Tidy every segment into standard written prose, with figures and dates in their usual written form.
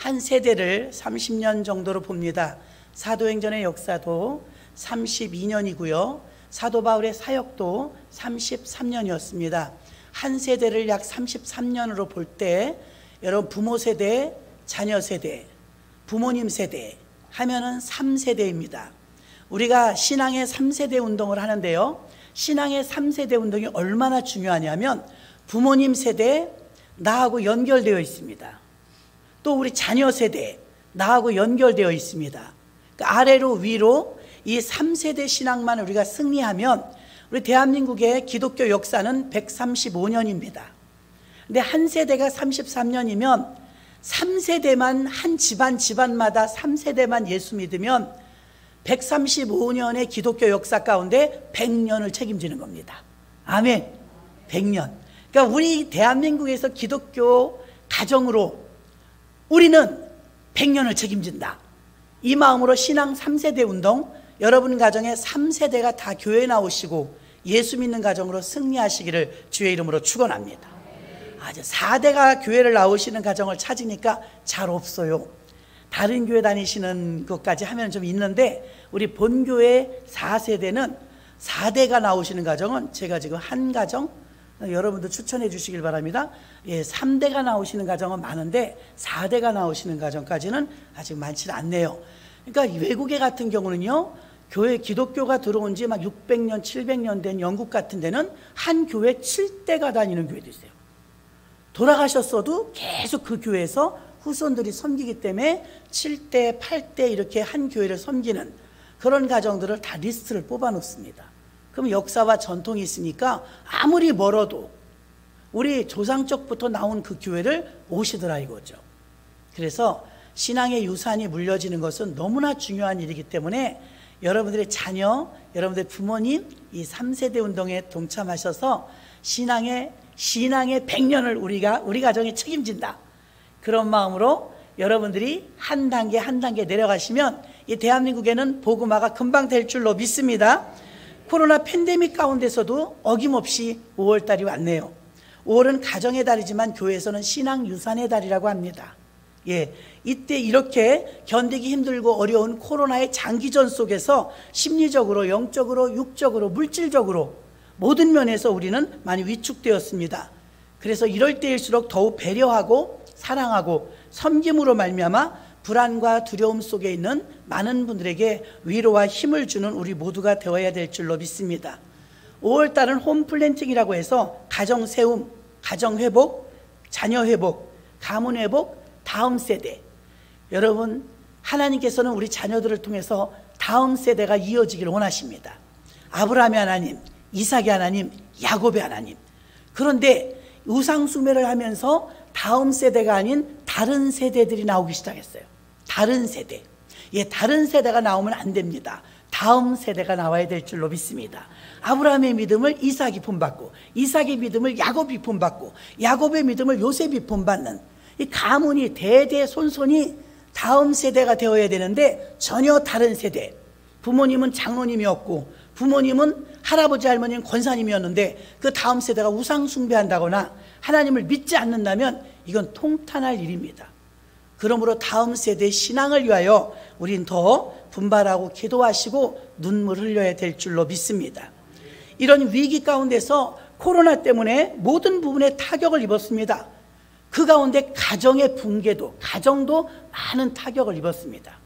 한 세대를 30년 정도로 봅니다. 사도행전의 역사도 32년이고요. 사도 바울의 사역도 33년이었습니다. 한 세대를 약 33년으로 볼 때 여러분 부모 세대, 자녀 세대, 부모님 세대 하면은 3세대입니다. 우리가 신앙의 3세대 운동을 하는데요. 신앙의 3세대 운동이 얼마나 중요하냐면 부모님 세대, 나하고 연결되어 있습니다. 또 우리 자녀 세대, 나하고 연결되어 있습니다. 그러니까 아래로 위로 이 3세대 신앙만 우리가 승리하면 우리 대한민국의 기독교 역사는 135년입니다. 근데 한 세대가 33년이면 3세대만 한 집안마다 3세대만 예수 믿으면 135년의 기독교 역사 가운데 100년을 책임지는 겁니다. 아멘. 100년. 그러니까 우리 대한민국에서 기독교 가정으로 우리는 100년을 책임진다. 이 마음으로 신앙 3세대 운동, 여러분 가정에 3세대가 다 교회 나오시고 예수 믿는 가정으로 승리하시기를 주의 이름으로 축원합니다. 4대가 교회를 나오시는 가정을 찾으니까 잘 없어요. 다른 교회 다니시는 것까지 하면 좀 있는데 우리 본교회 4세대는 4대가 나오시는 가정은 제가 지금 한 가정, 여러분도 추천해 주시길 바랍니다. 3대가 나오시는 가정은 많은데 4대가 나오시는 가정까지는 아직 많지는 않네요. 그러니까 외국에 같은 경우는요, 교회 기독교가 들어온 지 막 600년, 700년 된 영국 같은 데는 한 교회 7대가 다니는 교회도 있어요. 돌아가셨어도 계속 그 교회에서 후손들이 섬기기 때문에 7대, 8대 이렇게 한 교회를 섬기는 그런 가정들을 다 리스트를 뽑아 놓습니다. 그럼 역사와 전통이 있으니까 아무리 멀어도 우리 조상 쪽부터 나온 그 교회를 오시더라 이거죠. 그래서 신앙의 유산이 물려지는 것은 너무나 중요한 일이기 때문에 여러분들의 자녀, 여러분들의 부모님 이 3세대 운동에 동참하셔서 신앙의 100년을 우리 가정이 책임진다. 그런 마음으로 여러분들이 한 단계 한 단계 내려가시면 이 대한민국에는 복음화가 금방 될 줄로 믿습니다. 코로나 팬데믹 가운데서도 어김없이 5월달이 왔네요. 5월은 가정의 달이지만 교회에서는 신앙 유산의 달이라고 합니다. 이때 이렇게 견디기 힘들고 어려운 코로나의 장기전 속에서 심리적으로, 영적으로, 육적으로, 물질적으로 모든 면에서 우리는 많이 위축되었습니다. 그래서 이럴 때일수록 더욱 배려하고 사랑하고 섬김으로 말미암아 불안과 두려움 속에 있는 많은 분들에게 위로와 힘을 주는 우리 모두가 되어야 될 줄로 믿습니다. 5월달은 홈플랜팅이라고 해서 가정 세움, 가정 회복, 자녀 회복, 가문 회복, 다음 세대. 여러분, 하나님께서는 우리 자녀들을 통해서 다음 세대가 이어지기를 원하십니다. 아브라함의 하나님, 이삭의 하나님, 야곱의 하나님. 그런데 우상숭배를 하면서 다음 세대가 아닌 다른 세대들이 나오기 시작했어요. 다른 세대. 다른 세대가 나오면 안 됩니다. 다음 세대가 나와야 될 줄로 믿습니다. 아브라함의 믿음을 이삭이 본받고, 이삭의 믿음을 야곱이 본받고, 야곱의 믿음을 요셉이 본받는 이 가문이 대대손손이 다음 세대가 되어야 되는데 전혀 다른 세대. 부모님은 장로님이었고 부모님은 할아버지 할머니는 권사님이었는데 그 다음 세대가 우상 숭배한다거나 하나님을 믿지 않는다면 이건 통탄할 일입니다. 그러므로 다음 세대의 신앙을 위하여 우린 더 분발하고 기도하시고 눈물 흘려야 될 줄로 믿습니다. 이런 위기 가운데서 코로나 때문에 모든 부분에 타격을 입었습니다. 그 가운데 가정의 붕괴도, 가정도 많은 타격을 입었습니다.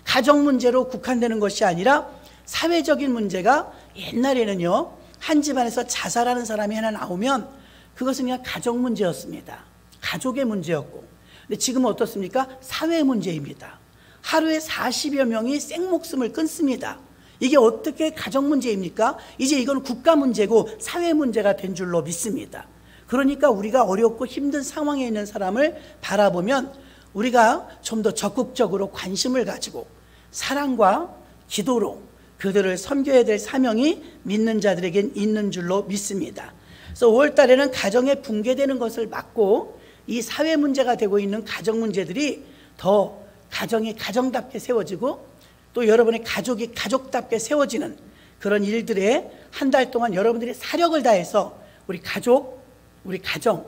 가정 문제로 국한되는 것이 아니라 사회적인 문제가, 옛날에는요 한 집안에서 자살하는 사람이 하나 나오면 그것은 그냥 가정 문제였습니다. 가족의 문제였고, 근데 지금은 어떻습니까? 사회 문제입니다. 하루에 40여 명이 생목숨을 끊습니다. 이게 어떻게 가정 문제입니까? 이제 이건 국가 문제고 사회 문제가 된 줄로 믿습니다. 그러니까 우리가 어렵고 힘든 상황에 있는 사람을 바라보면 우리가 좀 더 적극적으로 관심을 가지고 사랑과 기도로 그들을 섬겨야 될 사명이 믿는 자들에겐 있는 줄로 믿습니다. 그래서 5월 달에는 가정에 붕괴되는 것을 막고 이 사회 문제가 되고 있는 가정 문제들이 더 가정이 가정답게 세워지고 또 여러분의 가족이 가족답게 세워지는 그런 일들에 한 달 동안 여러분들이 사력을 다해서 우리 가족, 우리 가정,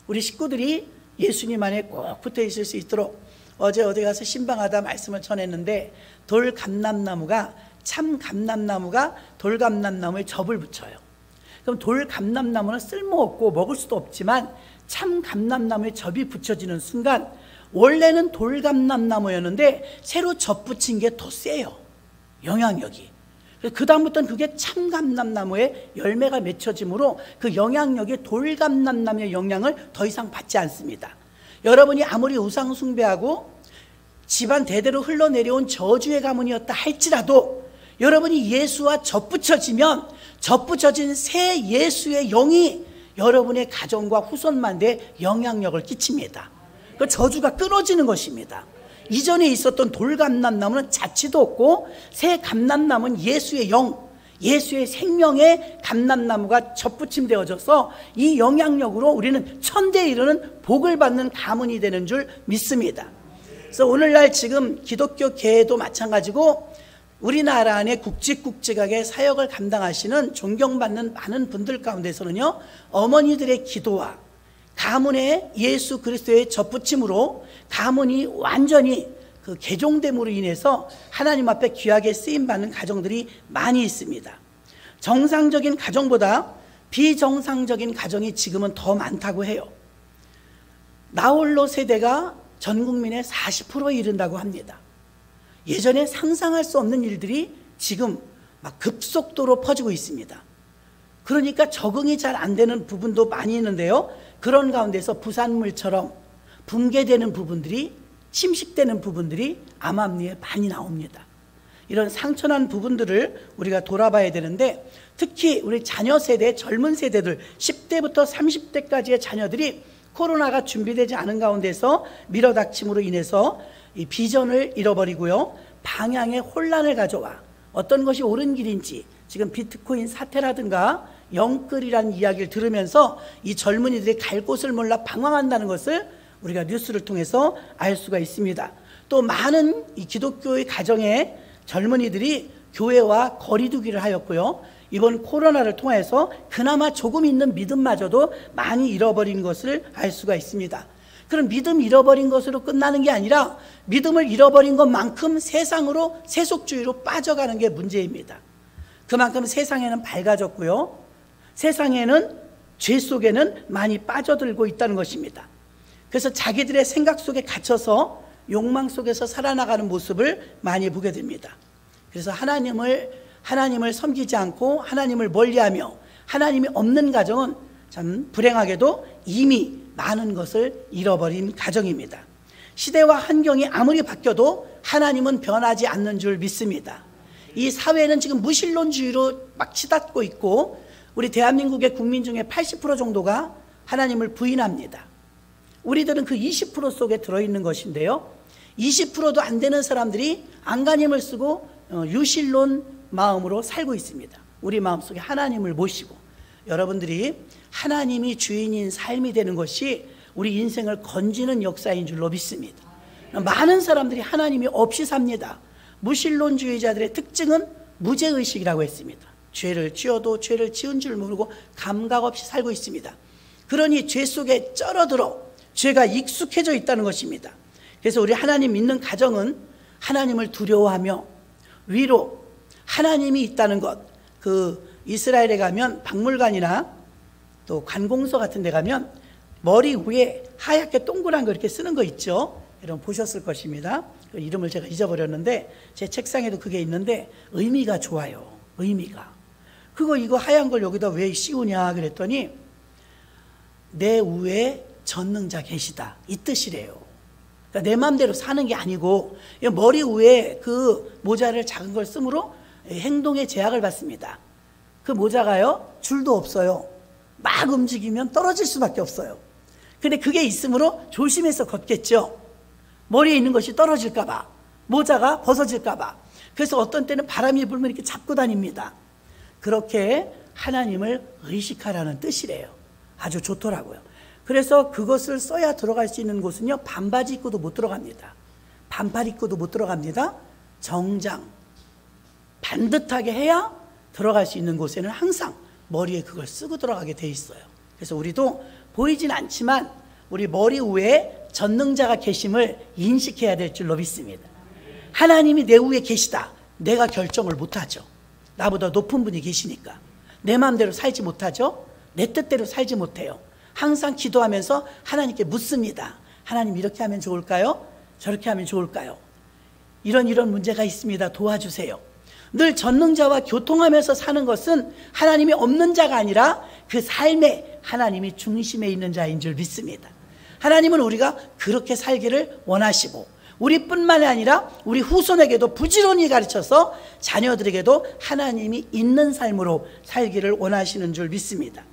우리 식구들이 예수님 안에 꼭 붙어 있을 수 있도록 어제 어디 가서 신방하다 말씀을 전했는데 돌감람나무가 참 감람나무가 돌감람나무에 접을 붙여요. 그럼 돌감람나무는 쓸모없고 먹을 수도 없지만 참 감람나무에 접이 붙여지는 순간 원래는 돌감람나무였는데 새로 접 붙인 게 더 세요. 영향력이. 그 다음부터는 그게 참 감람나무에 열매가 맺혀지므로 그 영향력이 돌감람나무의 영향을 더 이상 받지 않습니다. 여러분이 아무리 우상 숭배하고 집안 대대로 흘러내려온 저주의 가문이었다 할지라도 여러분이 예수와 접붙여지면 접붙여진 새 예수의 영이 여러분의 가정과 후손만대에 영향력을 끼칩니다. 그 저주가 끊어지는 것입니다. 이전에 있었던 돌감람나무는 자취도 없고 새 감람나무는 예수의 영, 예수의 생명의 감람나무가 접붙임되어져서 이 영향력으로 우리는 천대에 이르는 복을 받는 가문이 되는 줄 믿습니다. 그래서 오늘날 지금 기독교 계도 마찬가지고 우리나라 안에 굵직굵직하게 사역을 감당하시는 존경받는 많은 분들 가운데서는요, 어머니들의 기도와 가문의 예수 그리스도의 접붙임으로 가문이 완전히 그 개종됨으로 인해서 하나님 앞에 귀하게 쓰임받는 가정들이 많이 있습니다. 정상적인 가정보다 비정상적인 가정이 지금은 더 많다고 해요. 나홀로 세대가 전 국민의 40%에 이른다고 합니다. 예전에 상상할 수 없는 일들이 지금 막 급속도로 퍼지고 있습니다. 그러니까 적응이 잘 안 되는 부분도 많이 있는데요, 그런 가운데서 부산물처럼 붕괴되는 부분들이, 침식되는 부분들이 암암리에 많이 나옵니다. 이런 상처난 부분들을 우리가 돌아봐야 되는데, 특히 우리 자녀 세대, 젊은 세대들 10대부터 30대까지의 자녀들이 코로나가 준비되지 않은 가운데서 밀어닥침으로 인해서 이 비전을 잃어버리고요, 방향에 혼란을 가져와 어떤 것이 옳은 길인지, 지금 비트코인 사태라든가 영끌이라는 이야기를 들으면서 이 젊은이들이 갈 곳을 몰라 방황한다는 것을 우리가 뉴스를 통해서 알 수가 있습니다. 또 많은 이 기독교의 가정의 젊은이들이 교회와 거리두기를 하였고요, 이번 코로나를 통해서 그나마 조금 있는 믿음마저도 많이 잃어버린 것을 알 수가 있습니다. 그럼 믿음 잃어버린 것으로 끝나는 게 아니라 믿음을 잃어버린 것만큼 세상으로, 세속주의로 빠져가는 게 문제입니다. 그만큼 세상에는 밝아졌고요, 세상에는, 죄 속에는 많이 빠져들고 있다는 것입니다. 그래서 자기들의 생각 속에 갇혀서 욕망 속에서 살아나가는 모습을 많이 보게 됩니다. 그래서 하나님을 섬기지 않고 하나님을 멀리하며 하나님이 없는 가정은 참 불행하게도 이미 많은 것을 잃어버린 가정입니다. 시대와 환경이 아무리 바뀌어도 하나님은 변하지 않는 줄 믿습니다. 이 사회는 지금 무신론주의로 막 치닫고 있고 우리 대한민국의 국민 중에 80% 정도가 하나님을 부인합니다. 우리들은 그 20% 속에 들어있는 것인데요, 20%도 안 되는 사람들이 안간힘을 쓰고 유신론 마음으로 살고 있습니다. 우리 마음속에 하나님을 모시고 여러분들이 하나님이 주인인 삶이 되는 것이 우리 인생을 건지는 역사인 줄로 믿습니다. 많은 사람들이 하나님이 없이 삽니다. 무신론주의자들의 특징은 무죄의식이라고 했습니다. 죄를 지어도 죄를 지은 줄 모르고 감각 없이 살고 있습니다. 그러니 죄 속에 쩔어들어 죄가 익숙해져 있다는 것입니다. 그래서 우리 하나님 믿는 가정은 하나님을 두려워하며 위로 하나님이 있다는 것, 그 이스라엘에 가면 박물관이나 또 관공서 같은 데 가면 머리 위에 하얗게 동그란 거 이렇게 쓰는 거 있죠. 여러분 보셨을 것입니다. 그 이름을 제가 잊어버렸는데 제 책상에도 그게 있는데 의미가 좋아요. 의미가. 이거 하얀 걸 여기다 왜 씌우냐 그랬더니 내 위에 전능자 계시다, 이 뜻이래요. 그러니까 내 마음대로 사는 게 아니고 머리 위에 그 모자를 작은 걸 쓰므로 행동에 제약을 받습니다. 그 모자가요, 줄도 없어요. 막 움직이면 떨어질 수밖에 없어요. 근데 그게 있으므로 조심해서 걷겠죠. 머리에 있는 것이 떨어질까 봐, 모자가 벗어질까 봐. 그래서 어떤 때는 바람이 불면 이렇게 잡고 다닙니다. 그렇게 하나님을 의식하라는 뜻이래요. 아주 좋더라고요. 그래서 그것을 써야 들어갈 수 있는 곳은요, 반바지 입고도 못 들어갑니다. 반팔 입고도 못 들어갑니다. 정장 반듯하게 해야 들어갈 수 있는 곳에는 항상 머리에 그걸 쓰고 들어가게 돼 있어요. 그래서 우리도 보이진 않지만 우리 머리 위에 전능자가 계심을 인식해야 될 줄로 믿습니다. 하나님이 내 위에 계시다. 내가 결정을 못하죠. 나보다 높은 분이 계시니까. 내 마음대로 살지 못하죠. 내 뜻대로 살지 못해요. 항상 기도하면서 하나님께 묻습니다. 하나님 이렇게 하면 좋을까요? 저렇게 하면 좋을까요? 이런 문제가 있습니다. 도와주세요. 늘 전능자와 교통하면서 사는 것은 하나님이 없는 자가 아니라 그 삶에 하나님이 중심에 있는 자인 줄 믿습니다. 하나님은 우리가 그렇게 살기를 원하시고 우리뿐만 아니라 우리 후손에게도 부지런히 가르쳐서 자녀들에게도 하나님이 있는 삶으로 살기를 원하시는 줄 믿습니다.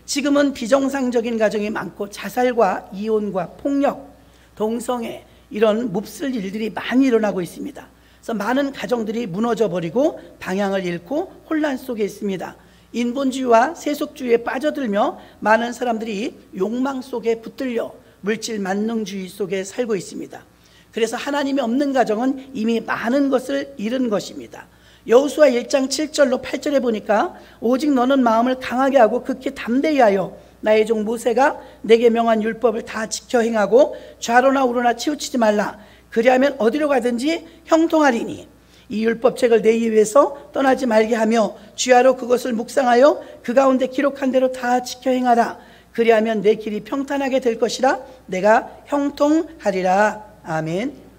지금은 비정상적인 가정이 많고 자살과 이혼과 폭력, 동성애 이런 몹쓸 일들이 많이 일어나고 있습니다. 그래서 많은 가정들이 무너져 버리고 방향을 잃고 혼란 속에 있습니다. 인본주의와 세속주의에 빠져들며 많은 사람들이 욕망 속에 붙들려 물질 만능주의 속에 살고 있습니다. 그래서 하나님이 없는 가정은 이미 많은 것을 잃은 것입니다. 여호수아 1장 7절로 8절에 보니까 오직 너는 마음을 강하게 하고 극히 담대히 하여 나의 종 모세가 내게 명한 율법을 다 지켜 행하고 좌로나 우로나 치우치지 말라. 그리하면 어디로 가든지 형통하리니 이 율법책을 내 입에서 떠나지 말게 하며 주야로 그것을 묵상하여 그 가운데 기록한 대로 다 지켜 행하라. 그리하면 내 길이 평탄하게 될 것이라. 내가 형통하리라. 아멘.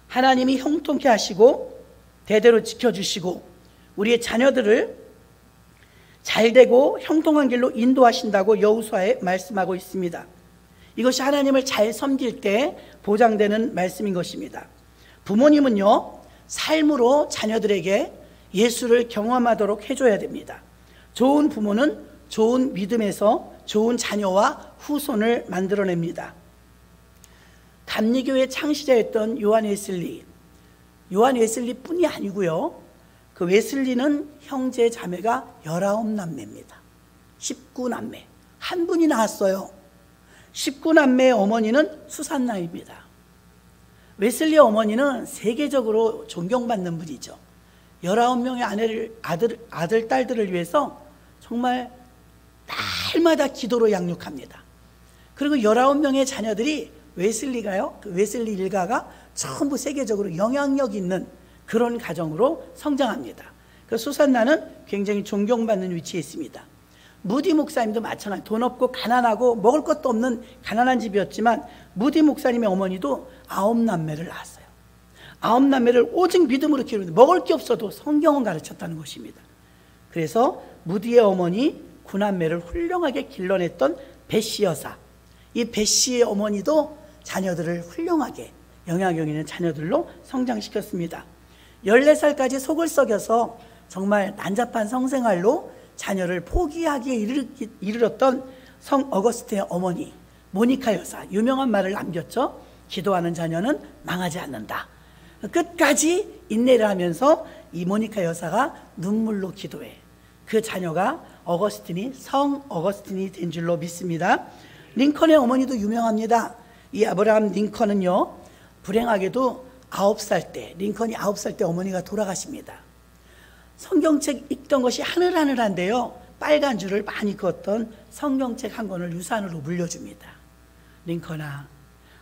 하나님이 형통케 하시고 대대로 지켜주시고 우리의 자녀들을 잘되고 형통한 길로 인도하신다고 여호수아에 말씀하고 있습니다. 이것이 하나님을 잘 섬길 때 보장되는 말씀인 것입니다. 부모님은요, 삶으로 자녀들에게 예수를 경험하도록 해줘야 됩니다. 좋은 부모는 좋은 믿음에서 좋은 자녀와 후손을 만들어냅니다. 감리교의 창시자였던 요한 웨슬리 뿐이 아니고요, 그 웨슬리는 형제 자매가 19남매입니다. 19남매 한 분이 낳았어요. 19남매의 어머니는 수산나입니다. 웨슬리 어머니는 세계적으로 존경받는 분이죠. 19명의 아들, 딸들을 위해서 정말 날마다 기도로 양육합니다. 그리고 19명의 자녀들이 웨슬리가요, 그 웨슬리 일가가 전부 세계적으로 영향력 있는 그런 가정으로 성장합니다. 그 수산나는 굉장히 존경받는 위치에 있습니다. 무디 목사님도 마찬가지, 돈 없고 가난하고 먹을 것도 없는 가난한 집이었지만 무디 목사님의 어머니도 9남매를 낳았어요. 9남매를 오직 믿음으로 키우는데 먹을 게 없어도 성경은 가르쳤다는 것입니다. 그래서 무디의 어머니 9남매를 훌륭하게 길러냈던 베시 여사, 이 베시의 어머니도 자녀들을 훌륭하게 영향력 있는 자녀들로 성장시켰습니다. 14살까지 속을 썩여서 정말 난잡한 성생활로 자녀를 포기하기에 이르렀던 성 어거스틴의 어머니 모니카 여사, 유명한 말을 남겼죠. 기도하는 자녀는 망하지 않는다. 끝까지 인내를 하면서 이 모니카 여사가 눈물로 기도해 그 자녀가 성 어거스틴이 된 줄로 믿습니다. 링컨의 어머니도 유명합니다. 이 아브라함 링컨은요, 불행하게도 9살 때, 링컨이 9살 때 어머니가 돌아가십니다. 성경책 읽던 것이 하늘하늘한데요, 빨간 줄을 많이 그었던 성경책 한 권을 유산으로 물려줍니다. 링컨아,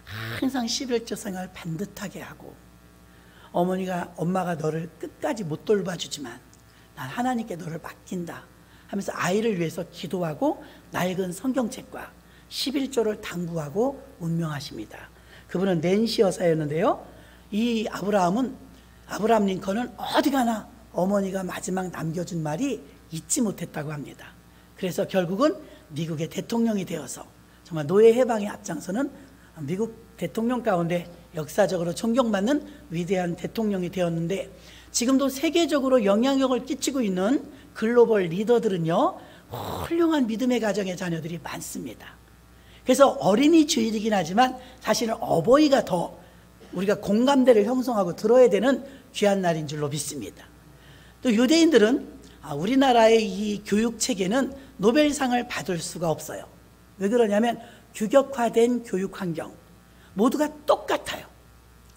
항상 11조 생활 반듯하게 하고, 엄마가 너를 끝까지 못 돌봐주지만 난 하나님께 너를 맡긴다 하면서 아이를 위해서 기도하고 낡은 성경책과 11조를 당부하고 운명하십니다. 그분은 낸시 여사였는데요, 이 아브라함 링컨은 어디 가나 어머니가 마지막 남겨준 말이 잊지 못했다고 합니다. 그래서 결국은 미국의 대통령이 되어서 정말 노예 해방에 앞장서는 미국 대통령 가운데 역사적으로 존경받는 위대한 대통령이 되었는데, 지금도 세계적으로 영향력을 끼치고 있는 글로벌 리더들은요, 훌륭한 믿음의 가정의 자녀들이 많습니다. 그래서 어린이 주일이긴 하지만 사실은 어버이가 더 우리가 공감대를 형성하고 들어야 되는 귀한 날인 줄로 믿습니다. 또 유대인들은 우리나라의 이 교육 체계는 노벨상을 받을 수가 없어요. 왜 그러냐면 규격화된 교육 환경, 모두가 똑같아요.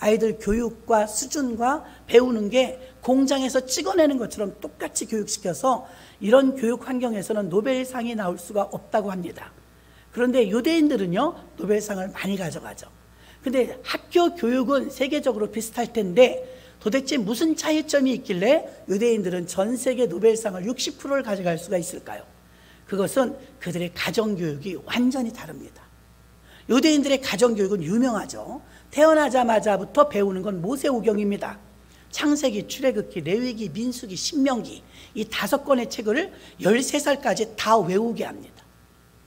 아이들 교육과 수준과 배우는 게 공장에서 찍어내는 것처럼 똑같이 교육시켜서 이런 교육 환경에서는 노벨상이 나올 수가 없다고 합니다. 그런데 유대인들은요, 노벨상을 많이 가져가죠. 근데 학교 교육은 세계적으로 비슷할 텐데 도대체 무슨 차이점이 있길래 유대인들은 전 세계 노벨상을 60%를 가져갈 수가 있을까요? 그것은 그들의 가정교육이 완전히 다릅니다. 유대인들의 가정교육은 유명하죠. 태어나자마자부터 배우는 건 모세오경입니다. 창세기, 출애굽기, 레위기, 민수기, 신명기 이 5권의 책을 13살까지 다 외우게 합니다.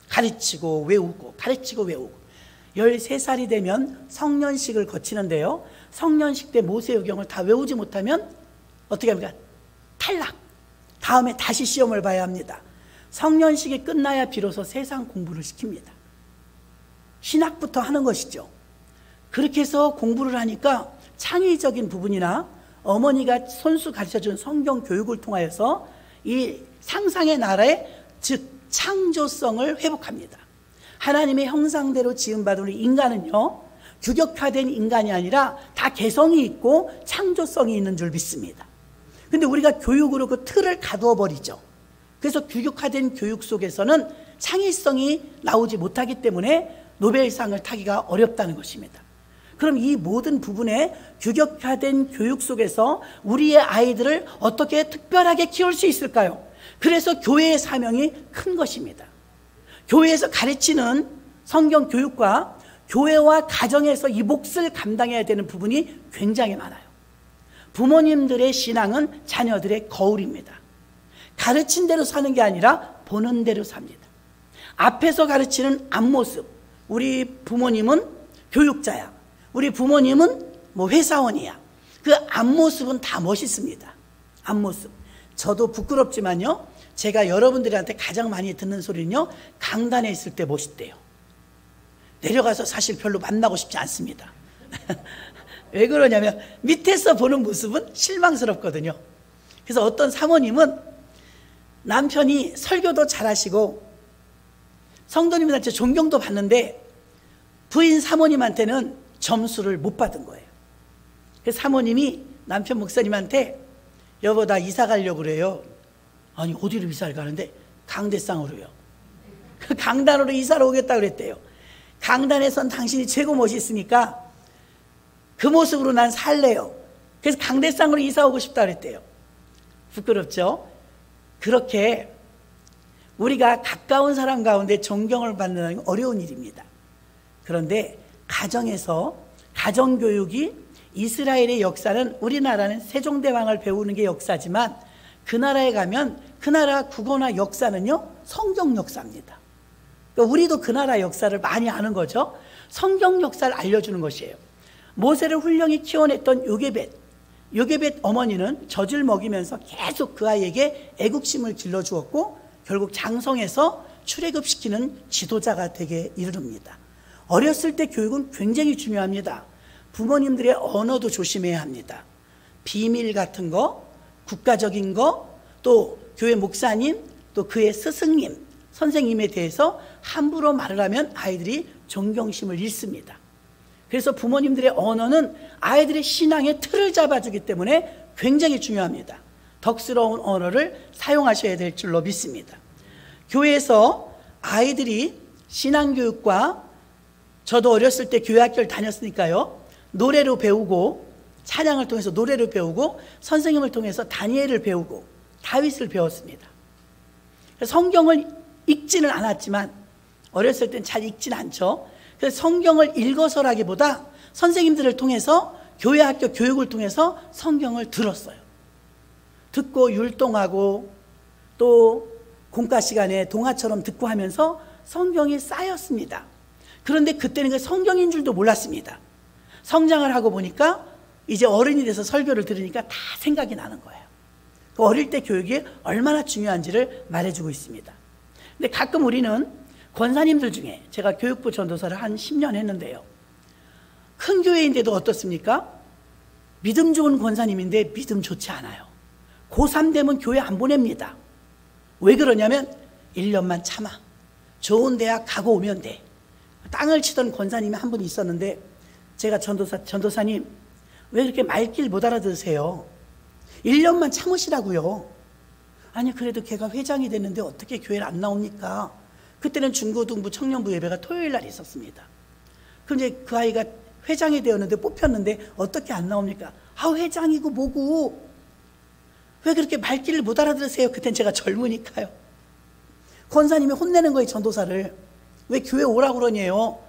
가르치고 외우고 가르치고 외우고 13살이 되면 성년식을 거치는데요, 성년식 때 모세오경을 다 외우지 못하면 어떻게 합니까? 탈락. 다음에 다시 시험을 봐야 합니다. 성년식이 끝나야 비로소 세상 공부를 시킵니다. 신학부터 하는 것이죠. 그렇게 해서 공부를 하니까 창의적인 부분이나 어머니가 손수 가르쳐준 성경 교육을 통하여서 이 상상의 나라의 즉 창조성을 회복합니다. 하나님의 형상대로 지음받은 우리 인간은요, 규격화된 인간이 아니라 다 개성이 있고 창조성이 있는 줄 믿습니다. 근데 우리가 교육으로 그 틀을 가두어 버리죠. 그래서 규격화된 교육 속에서는 창의성이 나오지 못하기 때문에 노벨상을 타기가 어렵다는 것입니다. 그럼 이 모든 부분에 규격화된 교육 속에서 우리의 아이들을 어떻게 특별하게 키울 수 있을까요? 그래서 교회의 사명이 큰 것입니다. 교회에서 가르치는 성경 교육과 교회와 가정에서 이 몫을 감당해야 되는 부분이 굉장히 많아요. 부모님들의 신앙은 자녀들의 거울입니다. 가르친 대로 사는 게 아니라 보는 대로 삽니다. 앞에서 가르치는 앞모습, 우리 부모님은 교육자야, 우리 부모님은 회사원이야, 그 앞모습은 다 멋있습니다. 앞모습. 저도 부끄럽지만요, 제가 여러분들한테 가장 많이 듣는 소리는요, 강단에 있을 때 멋있대요. 내려가서 사실 별로 만나고 싶지 않습니다. 왜 그러냐면 밑에서 보는 모습은 실망스럽거든요. 그래서 어떤 사모님은 남편이 설교도 잘하시고 성도님들한테 존경도 받는데 부인 사모님한테는 점수를 못 받은 거예요. 그래서 사모님이 남편 목사님한테 여보 나 이사 가려고 그래요. 아니 어디로 이사를 가는데? 강대상으로요. 강단으로 이사를 오겠다 그랬대요. 강단에선 당신이 최고 멋있으니까 그 모습으로 난 살래요. 그래서 강대상으로 이사 오고 싶다 그랬대요. 부끄럽죠? 그렇게 우리가 가까운 사람 가운데 존경을 받는 건 어려운 일입니다. 그런데 가정에서 가정교육이, 이스라엘의 역사는, 우리나라는 세종대왕을 배우는 게 역사지만 그 나라에 가면 그 나라 국어나 역사는요 성경 역사입니다. 그러니까 우리도 그 나라 역사를 많이 아는 거죠. 성경 역사를 알려주는 것이에요. 모세를 훌륭히 키워냈던 요게벳 어머니는 젖을 먹이면서 계속 그 아이에게 애국심을 길러주었고 결국 장성해서 출애굽시키는 지도자가 되게 이르릅니다. 어렸을 때 교육은 굉장히 중요합니다. 부모님들의 언어도 조심해야 합니다. 비밀 같은 거, 국가적인 거, 또 교회 목사님, 또 그의 스승님, 선생님에 대해서 함부로 말을 하면 아이들이 존경심을 잃습니다. 그래서 부모님들의 언어는 아이들의 신앙의 틀을 잡아주기 때문에 굉장히 중요합니다. 덕스러운 언어를 사용하셔야 될 줄로 믿습니다. 교회에서 아이들이 신앙교육과, 저도 어렸을 때 교회학교를 다녔으니까요, 노래로 배우고 찬양을 통해서 노래를 배우고 선생님을 통해서 다니엘을 배우고 다윗을 배웠습니다. 성경을 읽지는 않았지만 어렸을 땐 잘 읽지는 않죠. 그래서 성경을 읽어서라기보다 선생님들을 통해서 교회 학교 교육을 통해서 성경을 들었어요. 듣고 율동하고 또 공과 시간에 동화처럼 듣고 하면서 성경이 쌓였습니다. 그런데 그때는 그 성경인 줄도 몰랐습니다. 성장을 하고 보니까 이제 어른이 돼서 설교를 들으니까 다 생각이 나는 거예요. 그 어릴 때 교육이 얼마나 중요한지를 말해주고 있습니다. 근데 가끔 우리는 권사님들 중에, 제가 교육부 전도사를 한 10년 했는데요, 큰 교회인데도 어떻습니까? 믿음 좋은 권사님인데 믿음 좋지 않아요. 고3 되면 교회 안 보냅니다. 왜 그러냐면 1년만 참아, 좋은 대학 가고 오면 돼. 땅을 치던 권사님이 한 분 있었는데 제가 전도사님 왜 그렇게 말귀를 못 알아들으세요? 1년만 참으시라고요. 아니 그래도 걔가 회장이 됐는데 어떻게 교회를 안 나옵니까? 그때는 중고등부 청년부 예배가 토요일 날 있었습니다. 그럼 이제 그 아이가 회장이 되었는데 뽑혔는데 어떻게 안 나옵니까? 회장이고 뭐고 왜 그렇게 말귀를 못 알아들으세요? 그땐 제가 젊으니까요. 권사님이 혼내는 거예요. 전도사를. 왜 교회 오라고 그러냐요.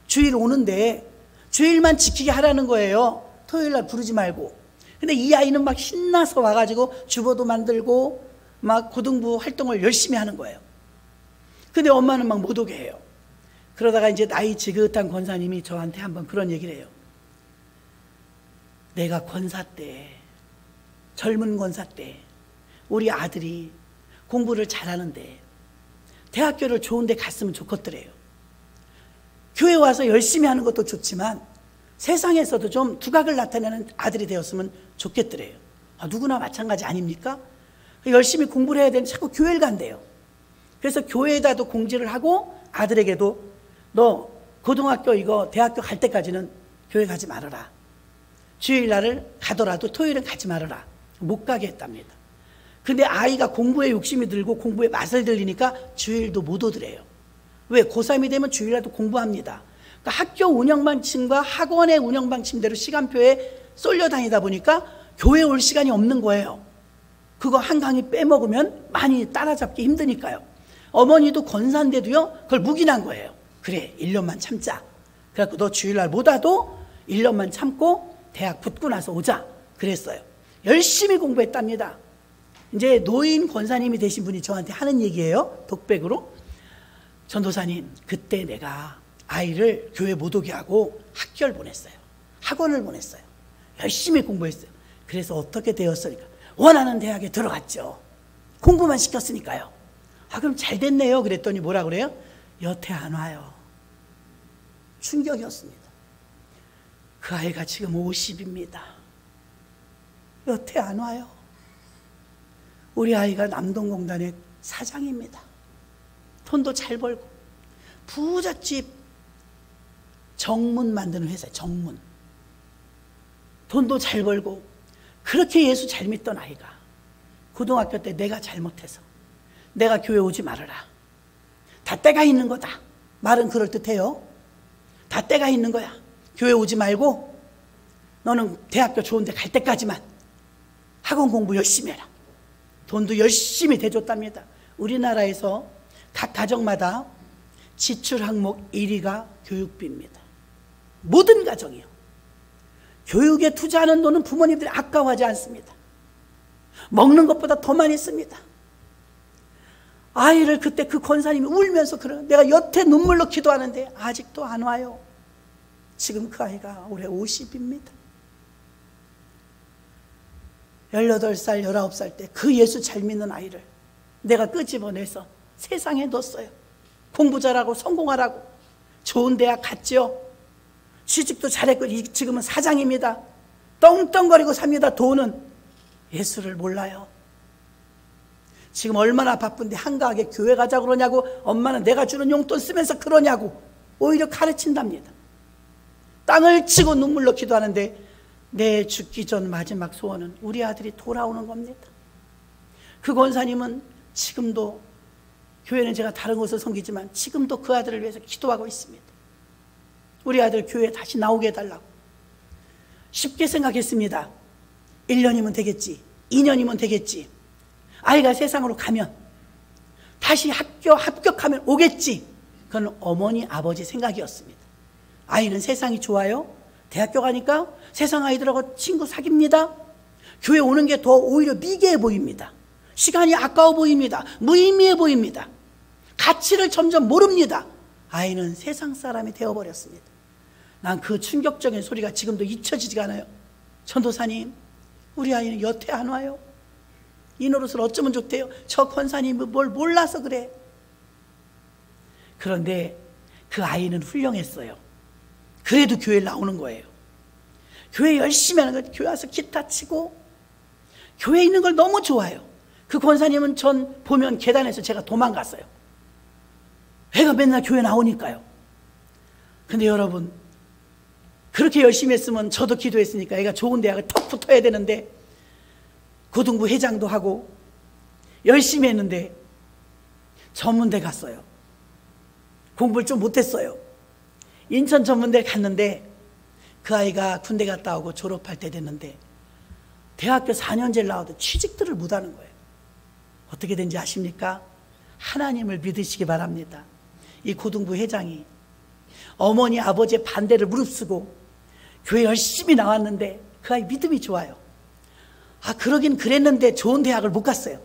주일 오는데 주일만 지키게 하라는 거예요. 토요일 날 부르지 말고. 근데 이 아이는 막 신나서 와가지고 주보도 만들고 막 고등부 활동을 열심히 하는 거예요. 근데 엄마는 막 못 오게 해요. 그러다가 이제 나이 지긋한 권사님이 저한테 한번 그런 얘기를 해요. 내가 권사 때, 젊은 권사 때 우리 아들이 공부를 잘하는데 대학교를 좋은 데 갔으면 좋겠더래요. 교회 와서 열심히 하는 것도 좋지만 세상에서도 좀 두각을 나타내는 아들이 되었으면 좋겠더래요. 누구나 마찬가지 아닙니까? 열심히 공부를 해야 되는데 자꾸 교회를 간대요. 그래서 교회에다도 공지를 하고 아들에게도 너 고등학교 이거 대학교 갈 때까지는 교회 가지 말아라. 주일날을 가더라도 토요일은 가지 말아라. 못 가게 했답니다. 근데 아이가 공부에 욕심이 들고 공부에 맛을 들리니까 주일도 못 오더래요. 왜? 고3이 되면 주일날도 공부합니다. 그러니까 학교 운영방침과 학원의 운영방침대로 시간표에 쏠려 다니다 보니까 교회 올 시간이 없는 거예요. 그거 한 강의 빼먹으면 많이 따라잡기 힘드니까요. 어머니도 권사인데도요 그걸 묵인한 거예요. 그래 1년만 참자. 그래갖고 너 주일날 못 와도 1년만 참고 대학 붙고 나서 오자 그랬어요. 열심히 공부했답니다. 이제 노인 권사님이 되신 분이 저한테 하는 얘기예요. 독백으로. 전도사님, 그때 내가 아이를 교회 못 오게 하고 학교를 보냈어요. 학원을 보냈어요. 열심히 공부했어요. 그래서 어떻게 되었으니까 원하는 대학에 들어갔죠. 공부만 시켰으니까요. 그럼 잘 됐네요. 그랬더니 뭐라 그래요? 여태 안 와요. 충격이었습니다. 그 아이가 지금 50입니다. 여태 안 와요. 우리 아이가 남동공단의 사장입니다. 돈도 잘 벌고 부잣집 정문 만드는 회사에 정문. 돈도 잘 벌고 그렇게 예수 잘 믿던 아이가 고등학교 때 내가 잘못해서 내가 교회 오지 말아라. 다 때가 있는 거다. 말은 그럴듯해요. 다 때가 있는 거야. 교회 오지 말고 너는 대학교 좋은 데 갈 때까지만 학원 공부 열심히 해라. 돈도 열심히 대줬답니다. 우리나라에서 각 가정마다 지출 항목 1위가 교육비입니다. 모든 가정이요. 교육에 투자하는 돈은 부모님들이 아까워하지 않습니다. 먹는 것보다 더 많이 씁니다. 아이를 그때 그 권사님이 울면서 내가 여태 눈물로 기도하는데 아직도 안 와요. 지금 그 아이가 올해 50입니다. 18살, 19살 때 그 예수 잘 믿는 아이를 내가 끄집어내서 세상에 넣었어요. 공부 잘하고 성공하라고. 좋은 대학 갔죠. 취직도 잘했고 지금은 사장입니다. 떵떵거리고 삽니다. 돈은 예수를 몰라요. 지금 얼마나 바쁜데 한가하게 교회 가자고 그러냐고, 엄마는 내가 주는 용돈 쓰면서 그러냐고 오히려 가르친답니다. 땅을 치고 눈물로 기도하는데 내 죽기 전 마지막 소원은 우리 아들이 돌아오는 겁니다. 그 권사님은 지금도, 교회는 제가 다른 곳을 섬기지만 지금도 그 아들을 위해서 기도하고 있습니다. 우리 아들 교회에 다시 나오게 해달라고. 쉽게 생각했습니다. 1년이면 되겠지, 2년이면 되겠지, 아이가 세상으로 가면 다시 학교 합격하면 오겠지. 그건 어머니 아버지 생각이었습니다. 아이는 세상이 좋아요. 대학교 가니까 세상 아이들하고 친구 사깁니다. 교회 오는 게 더 오히려 미개해 보입니다. 시간이 아까워 보입니다. 무의미해 보입니다. 가치를 점점 모릅니다. 아이는 세상 사람이 되어버렸습니다. 난 그 충격적인 소리가 지금도 잊혀지지가 않아요. 전도사님, 우리 아이는 여태 안 와요. 이 노릇을 어쩌면 좋대요. 저 권사님은 뭘 몰라서 그래. 그런데 그 아이는 훌륭했어요. 그래도 교회에 나오는 거예요. 교회 열심히 하는 거예요. 교회 와서 기타 치고 교회에 있는 걸 너무 좋아해요. 그 권사님은 전 보면 계단에서 제가 도망갔어요. 애가 맨날 교회 나오니까요. 근데 여러분, 그렇게 열심히 했으면 저도 기도했으니까 애가 좋은 대학을 턱 붙어야 되는데 고등부 회장도 하고 열심히 했는데 전문대 갔어요. 공부를 좀 못했어요. 인천 전문대를 갔는데 그 아이가 군대 갔다 오고 졸업할 때 됐는데 대학교 4년제를 나와도 취직들을 못하는 거예요. 어떻게 된지 아십니까? 하나님을 믿으시기 바랍니다. 이 고등부 회장이 어머니 아버지의 반대를 무릅쓰고 교회 열심히 나왔는데 그 아이 믿음이 좋아요. 그러긴 그랬는데 좋은 대학을 못 갔어요.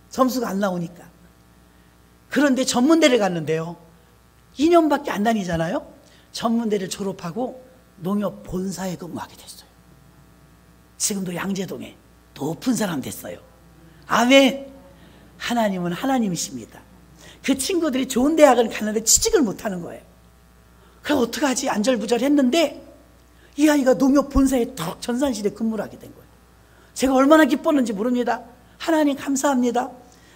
점수가 안 나오니까. 그런데 전문대를 갔는데요, 2년밖에 안 다니잖아요. 전문대를 졸업하고 농협 본사에 근무하게 됐어요. 지금도 양재동에 높은 사람 됐어요. 아멘. 하나님은 하나님이십니다. 그 친구들이 좋은 대학을 갔는데 취직을 못하는 거예요. 그럼 어떡하지? 안절부절했는데 이 아이가 농협 본사에 턱 전산실에 근무를 하게 된 거예요. 제가 얼마나 기뻤는지 모릅니다. 하나님 감사합니다.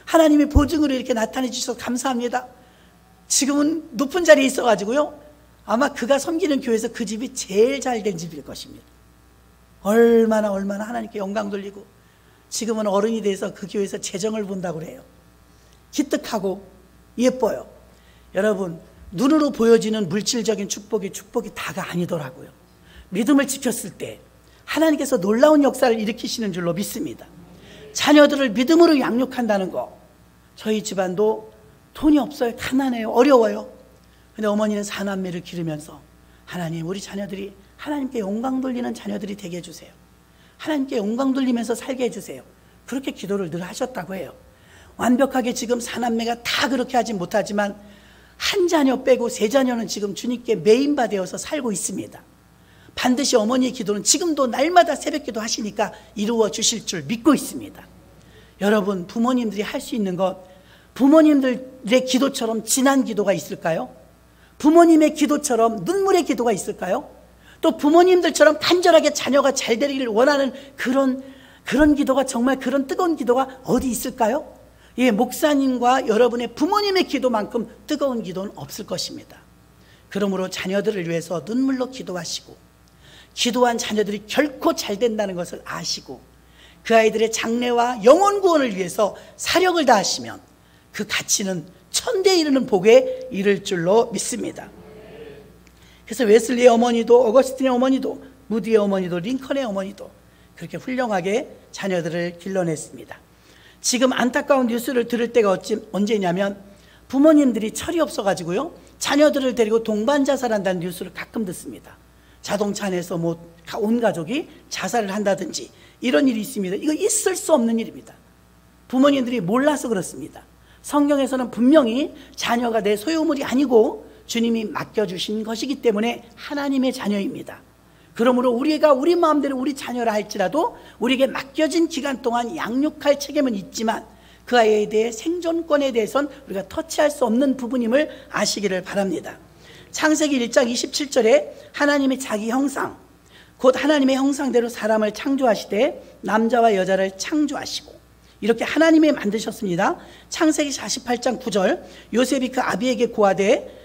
하나님의 보증으로 이렇게 나타내 주셔서 감사합니다. 지금은 높은 자리에 있어가지고요, 아마 그가 섬기는 교회에서 그 집이 제일 잘 된 집일 것입니다. 얼마나 하나님께 영광 돌리고, 지금은 어른이 돼서 그 교회에서 재정을 본다고 그래요. 기특하고 예뻐요. 여러분, 눈으로 보여지는 물질적인 축복이 다가 아니더라고요. 믿음을 지켰을 때 하나님께서 놀라운 역사를 일으키시는 줄로 믿습니다. 자녀들을 믿음으로 양육한다는 거, 저희 집안도 돈이 없어요. 가난해요. 어려워요. 근데 어머니는 4남매를 기르면서 하나님, 우리 자녀들이 하나님께 영광 돌리는 자녀들이 되게 해주세요. 하나님께 영광 돌리면서 살게 해주세요. 그렇게 기도를 늘 하셨다고 해요. 완벽하게 지금 4남매가 다 그렇게 하진 못하지만 한 자녀 빼고 3자녀는 지금 주님께 메인바되어서 살고 있습니다. 반드시 어머니의 기도는 지금도 날마다 새벽기도 하시니까 이루어 주실 줄 믿고 있습니다. 여러분, 부모님들이 할 수 있는 것, 부모님들의 기도처럼 진한 기도가 있을까요? 부모님의 기도처럼 눈물의 기도가 있을까요? 또 부모님들처럼 간절하게 자녀가 잘 되기를 원하는 그런 기도가, 정말 그런 뜨거운 기도가 어디 있을까요? 예, 목사님과 여러분의 부모님의 기도만큼 뜨거운 기도는 없을 것입니다. 그러므로 자녀들을 위해서 눈물로 기도하시고, 기도한 자녀들이 결코 잘 된다는 것을 아시고, 그 아이들의 장래와 영혼 구원을 위해서 사력을 다하시면 그 가치는 천대에 이르는 복에 이를 줄로 믿습니다. 그래서 웨슬리의 어머니도, 어거스틴의 어머니도, 무디의 어머니도, 링컨의 어머니도 그렇게 훌륭하게 자녀들을 길러냈습니다. 지금 안타까운 뉴스를 들을 때가 언제냐면, 부모님들이 철이 없어가지고요, 자녀들을 데리고 동반 자살한다는 뉴스를 가끔 듣습니다. 자동차 안에서 온 가족이 자살을 한다든지 이런 일이 있습니다. 이거 있을 수 없는 일입니다. 부모님들이 몰라서 그렇습니다. 성경에서는 분명히 자녀가 내 소유물이 아니고 주님이 맡겨주신 것이기 때문에 하나님의 자녀입니다. 그러므로 우리가 우리 마음대로 우리 자녀라 할지라도 우리에게 맡겨진 기간 동안 양육할 책임은 있지만 그 아이에 대해 생존권에 대해서는 우리가 터치할 수 없는 부분임을 아시기를 바랍니다. 창세기 1장 27절에 하나님의 자기 형상, 곧 하나님의 형상대로 사람을 창조하시되 남자와 여자를 창조하시고, 이렇게 하나님이 만드셨습니다. 창세기 48장 9절, 요셉이 그 아비에게 고하되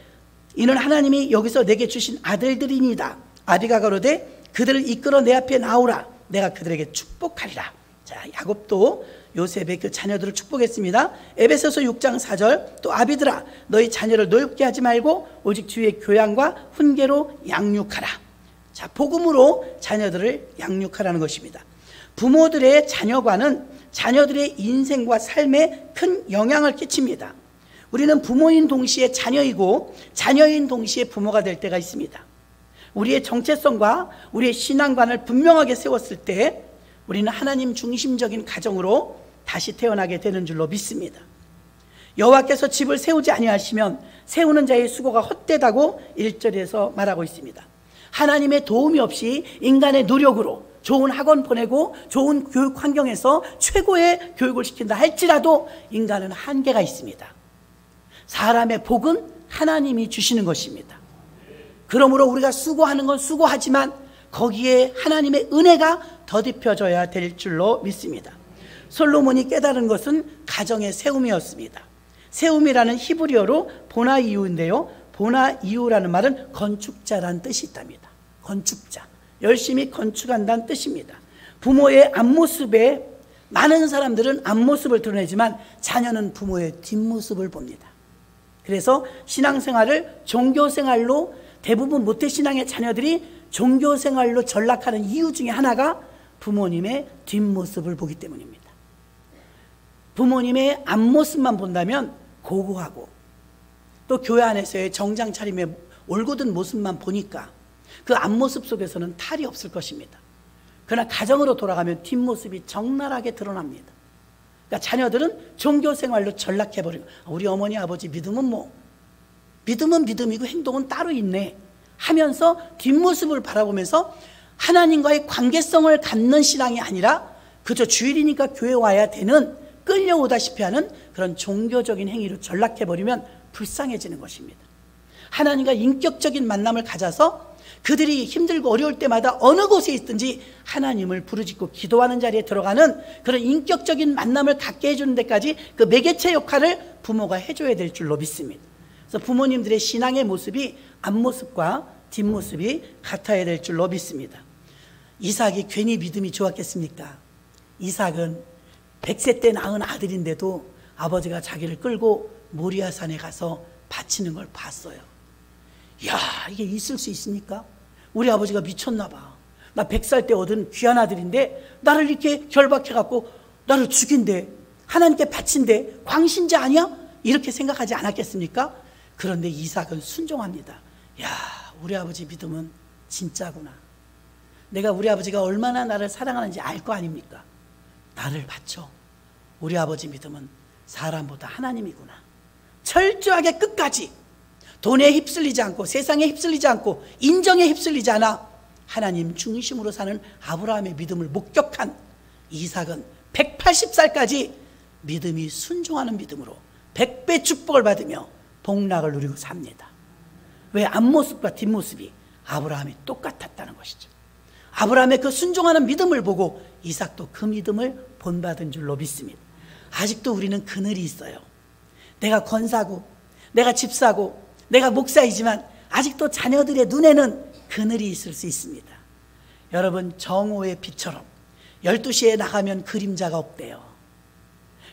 이는 하나님이 여기서 내게 주신 아들들이니이다. 아비가 가로되 그들을 이끌어 내 앞에 나오라. 내가 그들에게 축복하리라. 자, 야곱도 요셉의 그 자녀들을 축복했습니다. 에베소서 6장 4절, 또 아비들아 너희 자녀를 노엽게 하지 말고 오직 주의 교양과 훈계로 양육하라. 자, 복음으로 자녀들을 양육하라는 것입니다. 부모들의 자녀관은 자녀들의 인생과 삶에 큰 영향을 끼칩니다. 우리는 부모인 동시에 자녀이고 자녀인 동시에 부모가 될 때가 있습니다. 우리의 정체성과 우리의 신앙관을 분명하게 세웠을 때 우리는 하나님 중심적인 가정으로 다시 태어나게 되는 줄로 믿습니다. 여호와께서 집을 세우지 아니하시면 세우는 자의 수고가 헛되다고 1절에서 말하고 있습니다. 하나님의 도움이 없이 인간의 노력으로 좋은 학원 보내고 좋은 교육 환경에서 최고의 교육을 시킨다 할지라도 인간은 한계가 있습니다. 사람의 복은 하나님이 주시는 것입니다. 그러므로 우리가 수고하는 건 수고하지만 거기에 하나님의 은혜가 더딥혀져야 될 줄로 믿습니다. 솔로몬이 깨달은 것은 가정의 세움이었습니다. 세움이라는 히브리어로 보나이유인데요, 보나이유라는 말은 건축자란 뜻이 있답니다. 건축자, 열심히 건축한다는 뜻입니다. 부모의 앞모습에 많은 사람들은 앞모습을 드러내지만 자녀는 부모의 뒷모습을 봅니다. 그래서 신앙생활을 종교생활로, 대부분 모태신앙의 자녀들이 종교생활로 전락하는 이유 중에 하나가 부모님의 뒷모습을 보기 때문입니다. 부모님의 앞모습만 본다면 고고하고, 또 교회 안에서의 정장 차림의 올곧은 모습만 보니까 그 앞모습 속에서는 탈이 없을 것입니다. 그러나 가정으로 돌아가면 뒷모습이 적나라하게 드러납니다. 그러니까 자녀들은 종교생활로 전락해버리고, 우리 어머니 아버지 믿음은 믿음은 믿음이고 행동은 따로 있네 하면서 뒷모습을 바라보면서 하나님과의 관계성을 갖는 신앙이 아니라 그저 주일이니까 교회 와야 되는, 끌려오다시피 하는 그런 종교적인 행위로 전락해버리면 불쌍해지는 것입니다. 하나님과 인격적인 만남을 가져서 그들이 힘들고 어려울 때마다 어느 곳에 있든지 하나님을 부르짖고 기도하는 자리에 들어가는 그런 인격적인 만남을 갖게 해주는 데까지 그 매개체 역할을 부모가 해줘야 될 줄로 믿습니다. 그래서 부모님들의 신앙의 모습이 앞모습과 뒷모습이 같아야 될 줄로 믿습니다. 이삭이 괜히 믿음이 좋았겠습니까? 이삭은 100세 때 낳은 아들인데도 아버지가 자기를 끌고 모리아산에 가서 바치는 걸 봤어요. 이야, 이게 있을 수 있습니까? 우리 아버지가 미쳤나 봐. 나 100살 때 얻은 귀한 아들인데 나를 이렇게 결박해갖고 나를 죽인대, 하나님께 바친대, 광신자 아니야? 이렇게 생각하지 않았겠습니까? 그런데 이삭은 순종합니다. 야, 우리 아버지 믿음은 진짜구나. 내가 우리 아버지가 얼마나 나를 사랑하는지 알 거 아닙니까? 나를 바쳐. 우리 아버지 믿음은 사람보다 하나님이구나. 철저하게 끝까지 돈에 휩쓸리지 않고, 세상에 휩쓸리지 않고, 인정에 휩쓸리지 않아 하나님 중심으로 사는 아브라함의 믿음을 목격한 이삭은 180살까지 믿음이 순종하는 믿음으로 100배 축복을 받으며 복락을 누리고 삽니다. 왜? 앞모습과 뒷모습이 아브라함이 똑같았다는 것이죠. 아브라함의 그 순종하는 믿음을 보고 이삭도 그 믿음을 본받은 줄로 믿습니다. 아직도 우리는 그늘이 있어요. 내가 권사고, 내가 집사고, 내가 목사이지만 아직도 자녀들의 눈에는 그늘이 있을 수 있습니다. 여러분, 정오의 빛처럼 12시에 나가면 그림자가 없대요.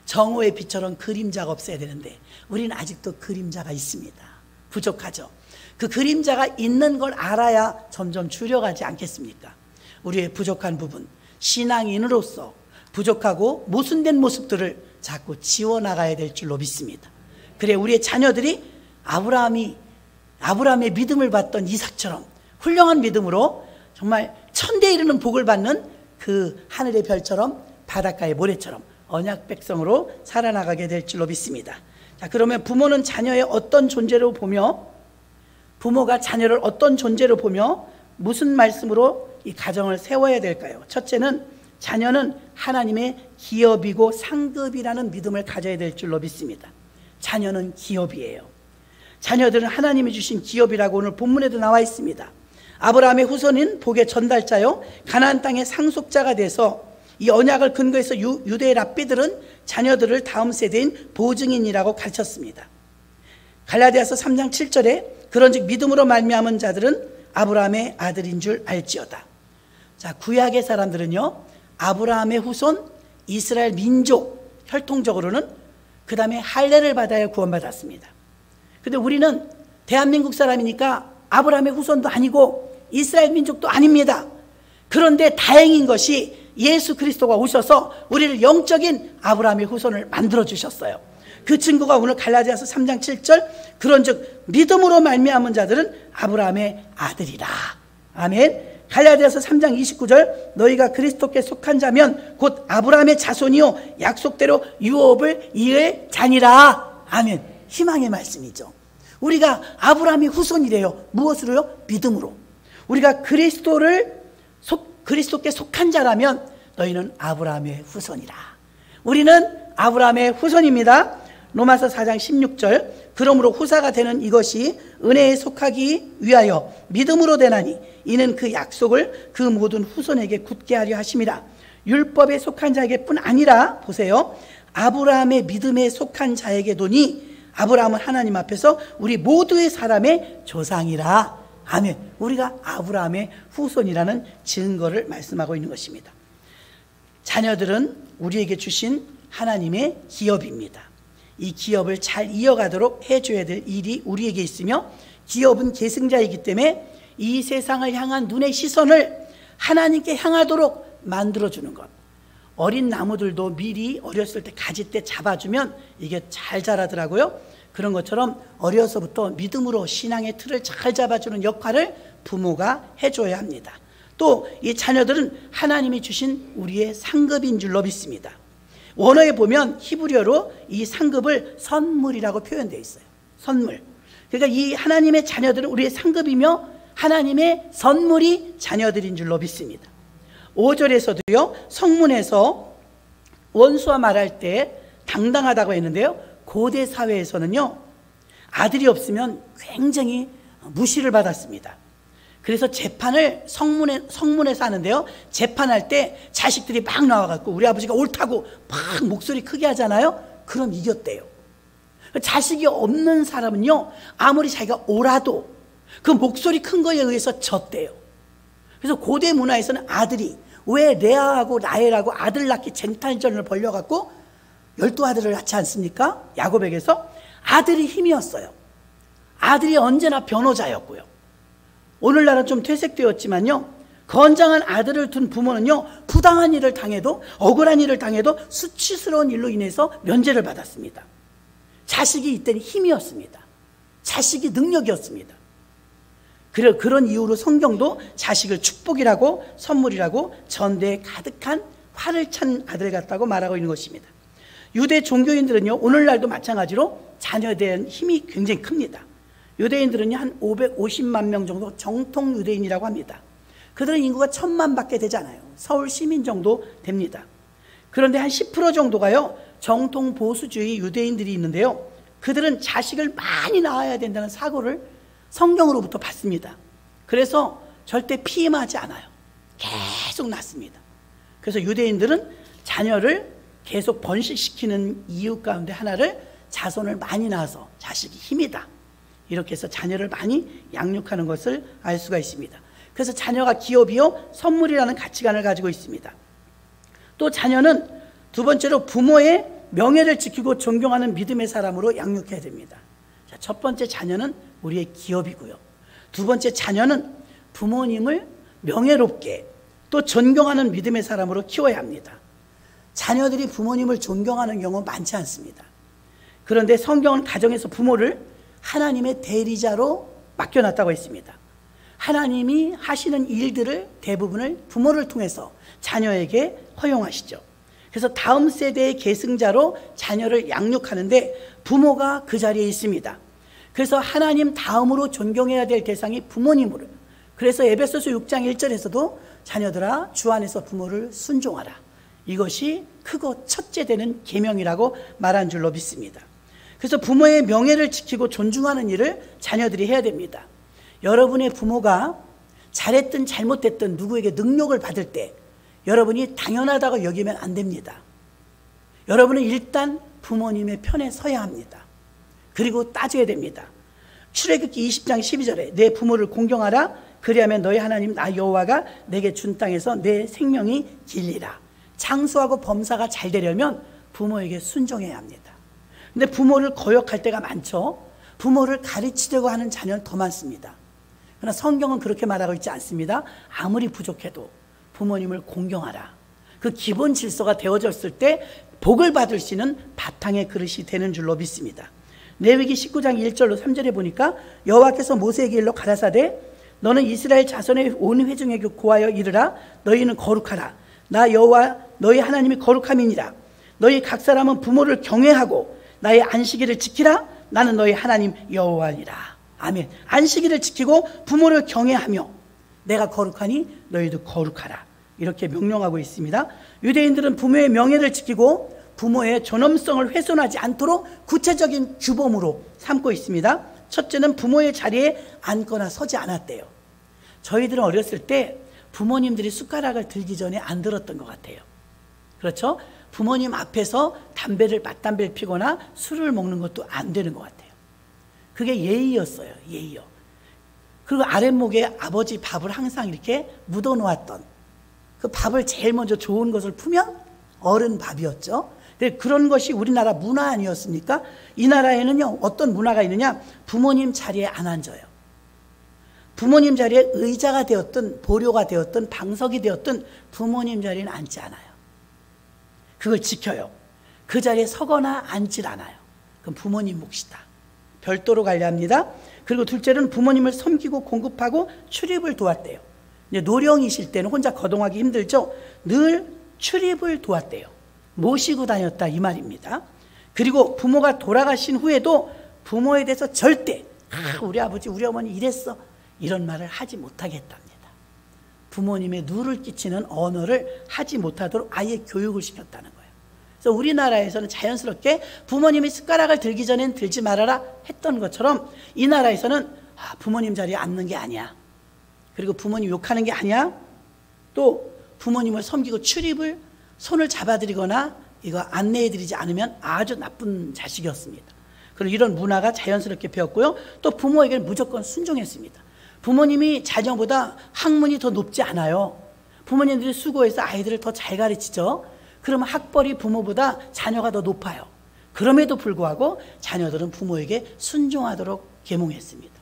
정오의 빛처럼 그림자가 없어야 되는데 우리는 아직도 그림자가 있습니다. 부족하죠. 그 그림자가 있는 걸 알아야 점점 줄여가지 않겠습니까? 우리의 부족한 부분, 신앙인으로서 부족하고 모순된 모습들을 자꾸 지워나가야 될 줄로 믿습니다. 그래, 우리의 자녀들이 아브라함의 믿음을 받던 이삭처럼 훌륭한 믿음으로 정말 천대에 이르는 복을 받는 그 하늘의 별처럼 바닷가의 모래처럼 언약 백성으로 살아나가게 될 줄로 믿습니다. 자, 그러면 부모는 자녀의 어떤 존재로 보며, 부모가 자녀를 어떤 존재로 보며 무슨 말씀으로 이 가정을 세워야 될까요? 첫째는 자녀는 하나님의 기업이고 상급이라는 믿음을 가져야 될 줄로 믿습니다. 자녀는 기업이에요. 자녀들은 하나님이 주신 기업이라고 오늘 본문에도 나와 있습니다. 아브라함의 후손인 복의 전달자요, 가나안 땅의 상속자가 돼서 이 언약을 근거해서 유대의 랍비들은 자녀들을 다음 세대인 보증인이라고 가르쳤습니다. 갈라디아서 3장 7절에 그런즉 믿음으로 말미암은 자들은 아브라함의 아들인 줄 알지어다. 자, 구약의 사람들은요, 아브라함의 후손 이스라엘 민족 혈통적으로는 그 다음에 할례를 받아야 구원받았습니다. 근데 우리는 대한민국 사람이니까 아브라함의 후손도 아니고 이스라엘 민족도 아닙니다. 그런데 다행인 것이 예수 그리스도가 오셔서 우리를 영적인 아브라함의 후손을 만들어 주셨어요. 그 증거가 오늘 갈라디아서 3장 7절 그런즉 믿음으로 말미암은 자들은 아브라함의 아들이라. 아멘. 갈라디아서 3장 29절 너희가 그리스도께 속한 자면 곧 아브라함의 자손이요 약속대로 유업을 이을 자니라. 아멘. 희망의 말씀이죠. 우리가 아브라함의 후손이래요. 무엇으로요? 믿음으로. 우리가 그리스도께 속한 자라면 너희는 아브라함의 후손이라. 우리는 아브라함의 후손입니다. 로마서 4장 16절 그러므로 후사가 되는 이것이 은혜에 속하기 위하여 믿음으로 되나니 이는 그 약속을 그 모든 후손에게 굳게 하려 하심이라. 율법에 속한 자에게뿐 아니라 보세요, 아브라함의 믿음에 속한 자에게도니 아브라함은 하나님 앞에서 우리 모두의 사람의 조상이라. 아멘. 우리가 아브라함의 후손이라는 증거를 말씀하고 있는 것입니다. 자녀들은 우리에게 주신 하나님의 기업입니다. 이 기업을 잘 이어가도록 해줘야 될 일이 우리에게 있으며, 기업은 계승자이기 때문에 이 세상을 향한 눈의 시선을 하나님께 향하도록 만들어주는 것. 어린 나무들도 미리 어렸을 때 가지때 잡아주면 이게 잘 자라더라고요. 그런 것처럼 어려서부터 믿음으로 신앙의 틀을 잘 잡아주는 역할을 부모가 해줘야 합니다. 또 이 자녀들은 하나님이 주신 우리의 상급인 줄로 믿습니다. 원어에 보면 히브리어로 이 상급을 선물이라고 표현되어 있어요. 선물. 그러니까 이 하나님의 자녀들은 우리의 상급이며 하나님의 선물이 자녀들인 줄로 믿습니다. 5절에서도요, 성문에서 원수와 말할 때 당당하다고 했는데요, 고대 사회에서는요, 아들이 없으면 굉장히 무시를 받았습니다. 그래서 재판을 성문에서 하는데요, 재판할 때 자식들이 막 나와갖고 우리 아버지가 옳다고 막 목소리 크게 하잖아요. 그럼 이겼대요. 자식이 없는 사람은요, 아무리 자기가 옳아도 그 목소리 큰 거에 의해서 졌대요. 그래서 고대 문화에서는 아들이, 왜 레아하고 라헬하고 아들 낳기 쟁탈전을 벌려갖고 12아들을 낳지 않습니까? 야곱에게서. 아들이 힘이었어요. 아들이 언제나 변호자였고요. 오늘날은 좀 퇴색되었지만요, 건장한 아들을 둔 부모는요, 부당한 일을 당해도, 억울한 일을 당해도 수치스러운 일로 인해서 면제를 받았습니다. 자식이 이때는 힘이었습니다. 자식이 능력이었습니다. 그런 이유로 성경도 자식을 축복이라고, 선물이라고, 전대에 가득한 활을 찬 아들 같다고 말하고 있는 것입니다. 유대 종교인들은요, 오늘날도 마찬가지로 자녀에 대한 힘이 굉장히 큽니다. 유대인들은요, 한 550만 명 정도 정통 유대인이라고 합니다. 그들은 인구가 1000만 밖에 되지 않아요. 서울 시민 정도 됩니다. 그런데 한 10% 정도가요, 정통 보수주의 유대인들이 있는데요, 그들은 자식을 많이 낳아야 된다는 사고를 성경으로부터 받습니다. 그래서 절대 피임하지 않아요. 계속 낳습니다. 그래서 유대인들은 자녀를 계속 번식시키는 이유 가운데 하나를 자손을 많이 낳아서 자식이 힘이다, 이렇게 해서 자녀를 많이 양육하는 것을 알 수가 있습니다. 그래서 자녀가 기업이요 선물이라는 가치관을 가지고 있습니다. 또 자녀는 두 번째로 부모의 명예를 지키고 존경하는 믿음의 사람으로 양육해야 됩니다. 자, 첫 번째 자녀는 우리의 기업이고요, 두 번째 자녀는 부모님을 명예롭게 또 존경하는 믿음의 사람으로 키워야 합니다. 자녀들이 부모님을 존경하는 경우 많지 않습니다. 그런데 성경은 가정에서 부모를 하나님의 대리자로 맡겨놨다고 했습니다. 하나님이 하시는 일들을 대부분을 부모를 통해서 자녀에게 허용하시죠. 그래서 다음 세대의 계승자로 자녀를 양육하는데 부모가 그 자리에 있습니다. 그래서 하나님 다음으로 존경해야 될 대상이 부모님으로, 그래서 에베소서 6장 1절에서도 자녀들아 주 안에서 부모를 순종하라, 이것이 크고 첫째 되는 계명이라고 말한 줄로 믿습니다. 그래서 부모의 명예를 지키고 존중하는 일을 자녀들이 해야 됩니다. 여러분의 부모가 잘했든 잘못됐든 누구에게 능욕을 받을 때 여러분이 당연하다고 여기면 안 됩니다. 여러분은 일단 부모님의 편에 서야 합니다. 그리고 따져야 됩니다. 출애굽기 20장 12절에 내 부모를 공경하라, 그리하면 너희 하나님 나 여호와가 내게 준 땅에서 내 생명이 길리라. 장수하고 범사가 잘 되려면 부모에게 순종해야 합니다. 근데 부모를 거역할 때가 많죠. 부모를 가르치려고 하는 자녀는 더 많습니다. 그러나 성경은 그렇게 말하고 있지 않습니다. 아무리 부족해도 부모님을 공경하라. 그 기본 질서가 되어졌을 때 복을 받을 수 있는 바탕의 그릇이 되는 줄로 믿습니다. 레위기 19장 1절로 3절에 보니까 여호와께서 모세에게 일러 가라사대 너는 이스라엘 자손의 온 회중에게 고하여 이르라. 너희는 거룩하라. 나 여호와 너희 하나님이 거룩함이니라. 너희 각 사람은 부모를 경외하고 나의 안식일을 지키라. 나는 너희 하나님 여호와니라. 아멘. 안식일을 지키고 부모를 경외하며 내가 거룩하니 너희도 거룩하라, 이렇게 명령하고 있습니다. 유대인들은 부모의 명예를 지키고 부모의 존엄성을 훼손하지 않도록 구체적인 규범으로 삼고 있습니다. 첫째는 부모의 자리에 앉거나 서지 않았대요. 저희들은 어렸을 때 부모님들이 숟가락을 들기 전에 안 들었던 것 같아요. 그렇죠? 부모님 앞에서 맞담배를 피거나 술을 먹는 것도 안 되는 것 같아요. 그게 예의였어요. 예의요. 그리고 아랫목에 아버지 밥을 항상 이렇게 묻어놓았던 그 밥을 제일 먼저 좋은 것을 푸면 어른 밥이었죠. 근데 그런 것이 우리나라 문화 아니었습니까? 이 나라에는요, 어떤 문화가 있느냐? 부모님 자리에 안 앉아요. 부모님 자리에 의자가 되었든 보료가 되었든 방석이 되었든 부모님 자리에는 앉지 않아요. 그걸 지켜요. 그 자리에 서거나 앉질 않아요. 그럼 부모님 몫이다. 별도로 관리합니다. 그리고 둘째로는 부모님을 섬기고 공급하고 출입을 도왔대요. 이제 노령이실 때는 혼자 거동하기 힘들죠. 늘 출입을 도왔대요. 모시고 다녔다 이 말입니다. 그리고 부모가 돌아가신 후에도 부모에 대해서 절대 우리 아버지 우리 어머니 이랬어 이런 말을 하지 못하게 했답니다. 부모님의 누를 끼치는 언어를 하지 못하도록 아예 교육을 시켰다는 거예요. 그래서 우리나라에서는 자연스럽게 부모님이 숟가락을 들기 전엔 들지 말아라 했던 것처럼 이 나라에서는 부모님 자리에 앉는 게 아니야. 그리고 부모님 욕하는 게 아니야. 또 부모님을 섬기고 출입을 손을 잡아드리거나 이거 안내해드리지 않으면 아주 나쁜 자식이었습니다. 그리고 이런 문화가 자연스럽게 배웠고요. 또 부모에게는 무조건 순종했습니다. 부모님이 자녀보다 학문이 더 높지 않아요. 부모님들이 수고해서 아이들을 더 잘 가르치죠. 그러면 학벌이 부모보다 자녀가 더 높아요. 그럼에도 불구하고 자녀들은 부모에게 순종하도록 계몽했습니다.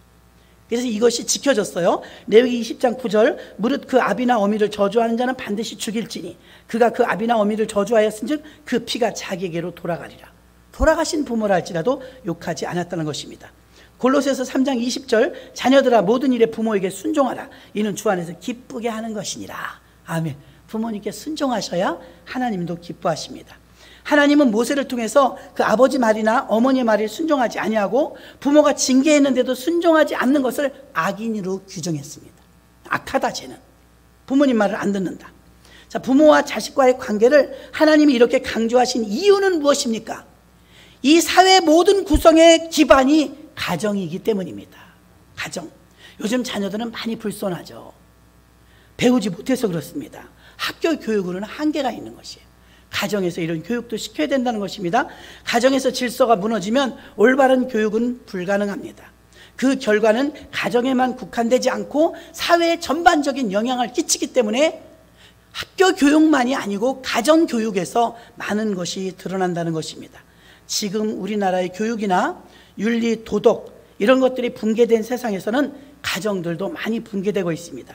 그래서 이것이 지켜졌어요. 레위기 20장 9절 무릇 그 아비나 어미를 저주하는 자는 반드시 죽일지니 그가 그 아비나 어미를 저주하였은즉 그 피가 자기에게로 돌아가리라. 돌아가신 부모라 할지라도 욕하지 않았다는 것입니다. 골로새서 3장 20절 자녀들아 모든 일에 부모에게 순종하라. 이는 주 안에서 기쁘게 하는 것이니라. 아멘. 부모님께 순종하셔야 하나님도 기뻐하십니다. 하나님은 모세를 통해서 그 아버지 말이나 어머니 말에 순종하지 아니하고 부모가 징계했는데도 순종하지 않는 것을 악인으로 규정했습니다. 악하다 쟤는. 부모님 말을 안 듣는다. 자, 부모와 자식과의 관계를 하나님이 이렇게 강조하신 이유는 무엇입니까? 이 사회 모든 구성의 기반이 가정이기 때문입니다. 가정. 요즘 자녀들은 많이 불손하죠. 배우지 못해서 그렇습니다. 학교 교육으로는 한계가 있는 것이에요. 가정에서 이런 교육도 시켜야 된다는 것입니다. 가정에서 질서가 무너지면 올바른 교육은 불가능합니다. 그 결과는 가정에만 국한되지 않고 사회에 전반적인 영향을 끼치기 때문에 학교 교육만이 아니고 가정 교육에서 많은 것이 드러난다는 것입니다. 지금 우리나라의 교육이나 윤리, 도덕 이런 것들이 붕괴된 세상에서는 가정들도 많이 붕괴되고 있습니다.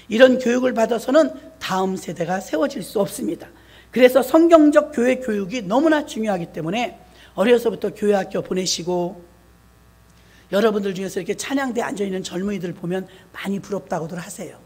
이런 교육을 받아서는 다음 세대가 세워질 수 없습니다. 그래서 성경적 교회 교육이 너무나 중요하기 때문에 어려서부터 교회 학교 보내시고 여러분들 중에서 이렇게 찬양대에 앉아있는 젊은이들 보면 많이 부럽다고들 하세요.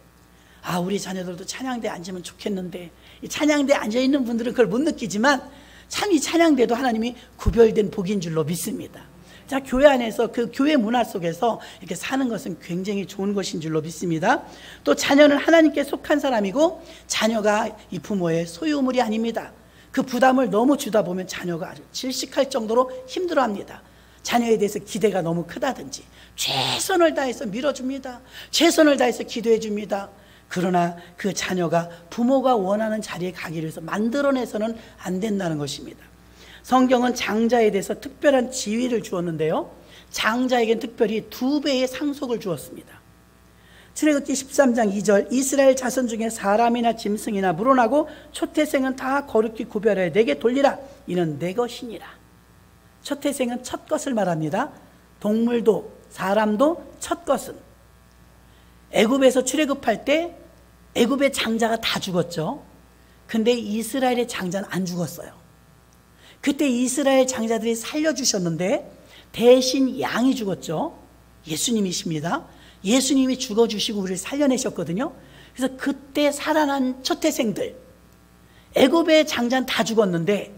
아, 우리 자녀들도 찬양대에 앉으면 좋겠는데 이 찬양대에 앉아있는 분들은 그걸 못 느끼지만 참 이 찬양대도 하나님이 구별된 복인 줄로 믿습니다. 자, 교회 안에서 그 교회 문화 속에서 이렇게 사는 것은 굉장히 좋은 것인 줄로 믿습니다. 또 자녀는 하나님께 속한 사람이고 자녀가 이 부모의 소유물이 아닙니다. 그 부담을 너무 주다 보면 자녀가 아주 질식할 정도로 힘들어합니다. 자녀에 대해서 기대가 너무 크다든지 최선을 다해서 밀어줍니다. 최선을 다해서 기도해 줍니다. 그러나 그 자녀가 부모가 원하는 자리에 가기 위해서 만들어내서는 안 된다는 것입니다. 성경은 장자에 대해서 특별한 지위를 주었는데요, 장자에겐 특별히 2배의 상속을 주었습니다. 출애굽기 13장 2절 이스라엘 자손 중에 사람이나 짐승이나 물어나고 초태생은 다 거룩히 구별하여 내게 돌리라. 이는 내 것이니라. 초태생은 첫 것을 말합니다. 동물도 사람도 첫 것은. 애굽에서 출애굽할 때 애굽의 장자가 다 죽었죠. 근데 이스라엘의 장자는 안 죽었어요. 그때 이스라엘 장자들이 살려주셨는데 대신 양이 죽었죠. 예수님이십니다. 예수님이 죽어주시고 우리를 살려내셨거든요. 그래서 그때 살아난 초태생들, 애굽의 장자는 다 죽었는데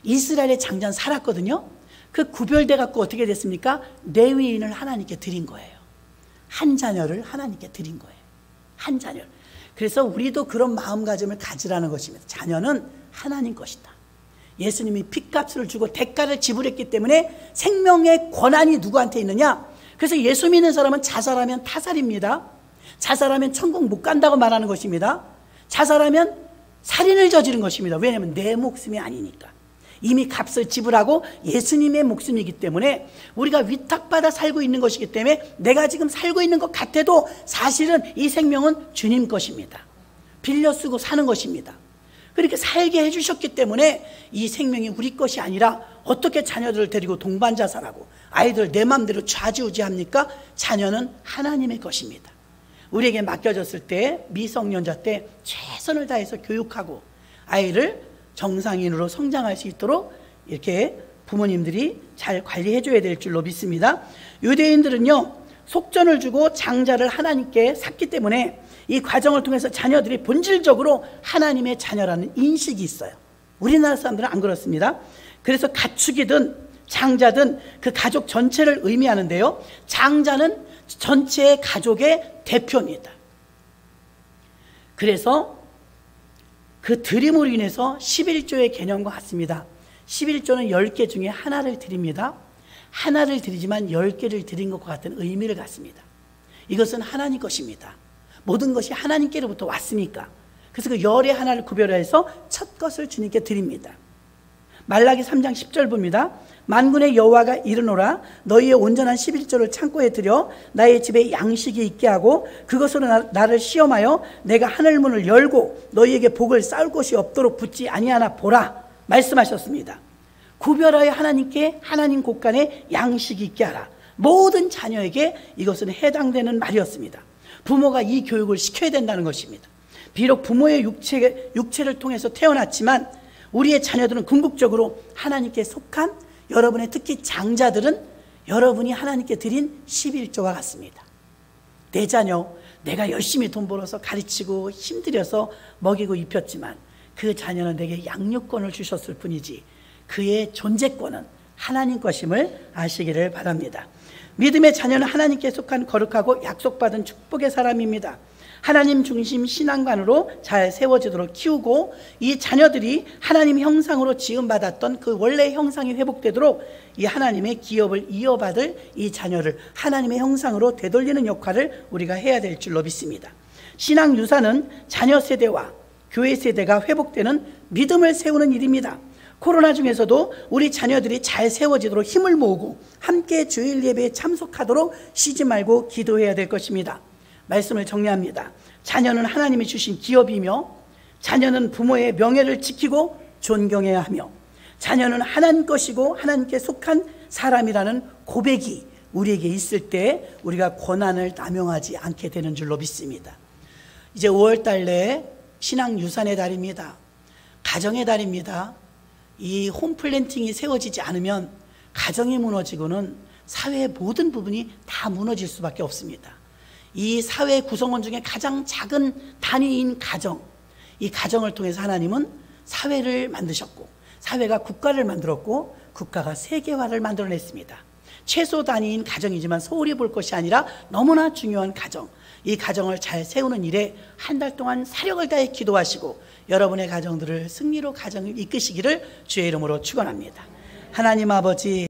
이스라엘의 장자는 살았거든요. 그 구별돼 갖고 어떻게 됐습니까? 레위인을 하나님께 드린 거예요. 한 자녀를 하나님께 드린 거예요. 한 자녀. 그래서 우리도 그런 마음가짐을 가지라는 것입니다. 자녀는 하나님 것이다. 예수님이 핏값을 주고 대가를 지불했기 때문에 생명의 권한이 누구한테 있느냐? 그래서 예수 믿는 사람은 자살하면 타살입니다. 자살하면 천국 못 간다고 말하는 것입니다. 자살하면 살인을 저지른 것입니다. 왜냐하면 내 목숨이 아니니까. 이미 값을 지불하고 예수님의 목숨이기 때문에 우리가 위탁받아 살고 있는 것이기 때문에 내가 지금 살고 있는 것 같아도 사실은 이 생명은 주님 것입니다. 빌려 쓰고 사는 것입니다. 그렇게 살게 해주셨기 때문에 이 생명이 우리 것이 아니라 어떻게 자녀들을 데리고 동반자살하고 아이들 내 맘대로 좌지우지합니까? 자녀는 하나님의 것입니다. 우리에게 맡겨졌을 때 미성년자 때 최선을 다해서 교육하고 아이를 정상인으로 성장할 수 있도록 이렇게 부모님들이 잘 관리해 줘야 될 줄로 믿습니다. 유대인들은요, 속전을 주고 장자를 하나님께 샀기 때문에 이 과정을 통해서 자녀들이 본질적으로 하나님의 자녀라는 인식이 있어요. 우리나라 사람들은 안 그렇습니다. 그래서 가축이든 장자든 그 가족 전체를 의미하는데요, 장자는 전체 가족의 대표입니다. 그래서 그 드림으로 인해서 11조의 개념과 같습니다. 11조는 10개 중에 하나를 드립니다. 하나를 드리지만 10개를 드린 것과 같은 의미를 갖습니다. 이것은 하나님 것입니다. 모든 것이 하나님께로부터 왔으니까. 그래서 그 열의 하나를 구별해서 첫 것을 주님께 드립니다. 말라기 3장 10절 봅니다. 만군의 여호와가 이르노라, 너희의 온전한 11조를 창고에 들여 나의 집에 양식이 있게 하고 그것으로 나를 시험하여 내가 하늘 문을 열고 너희에게 복을 쌓을 곳이 없도록 붙지 아니하나 보라 말씀하셨습니다. 구별하여 하나님께 하나님 곳간에 양식이 있게 하라. 모든 자녀에게 이것은 해당되는 말이었습니다. 부모가 이 교육을 시켜야 된다는 것입니다. 비록 부모의 육체를 통해서 태어났지만 우리의 자녀들은 궁극적으로 하나님께 속한, 여러분의 특히 장자들은 여러분이 하나님께 드린 11조와 같습니다. 내 자녀, 내가 열심히 돈 벌어서 가르치고 힘들여서 먹이고 입혔지만 그 자녀는 내게 양육권을 주셨을 뿐이지 그의 존재권은 하나님 것임을 아시기를 바랍니다. 믿음의 자녀는 하나님께 속한 거룩하고 약속받은 축복의 사람입니다. 하나님 중심 신앙관으로 잘 세워지도록 키우고 이 자녀들이 하나님 형상으로 지음받았던 그 원래 형상이 회복되도록 이 하나님의 기업을 이어받을 이 자녀를 하나님의 형상으로 되돌리는 역할을 우리가 해야 될 줄로 믿습니다. 신앙 유산은 자녀 세대와 교회 세대가 회복되는 믿음을 세우는 일입니다. 코로나 중에서도 우리 자녀들이 잘 세워지도록 힘을 모으고 함께 주일 예배에 참석하도록 쉬지 말고 기도해야 될 것입니다. 말씀을 정리합니다. 자녀는 하나님이 주신 기업이며 자녀는 부모의 명예를 지키고 존경해야 하며 자녀는 하나님 것이고 하나님께 속한 사람이라는 고백이 우리에게 있을 때 우리가 권한을 남용하지 않게 되는 줄로 믿습니다. 이제 5월달 내에 신앙유산의 달입니다. 가정의 달입니다. 이 홈플랜팅이 세워지지 않으면 가정이 무너지고는 사회의 모든 부분이 다 무너질 수밖에 없습니다. 이 사회 구성원 중에 가장 작은 단위인 가정, 이 가정을 통해서 하나님은 사회를 만드셨고 사회가 국가를 만들었고 국가가 세계화를 만들어냈습니다. 최소 단위인 가정이지만 소홀히 볼 것이 아니라 너무나 중요한 가정, 이 가정을 잘 세우는 일에 한 달 동안 사력을 다해 기도하시고 여러분의 가정들을 승리로 가정을 이끄시기를 주의 이름으로 축원합니다. 하나님 아버지,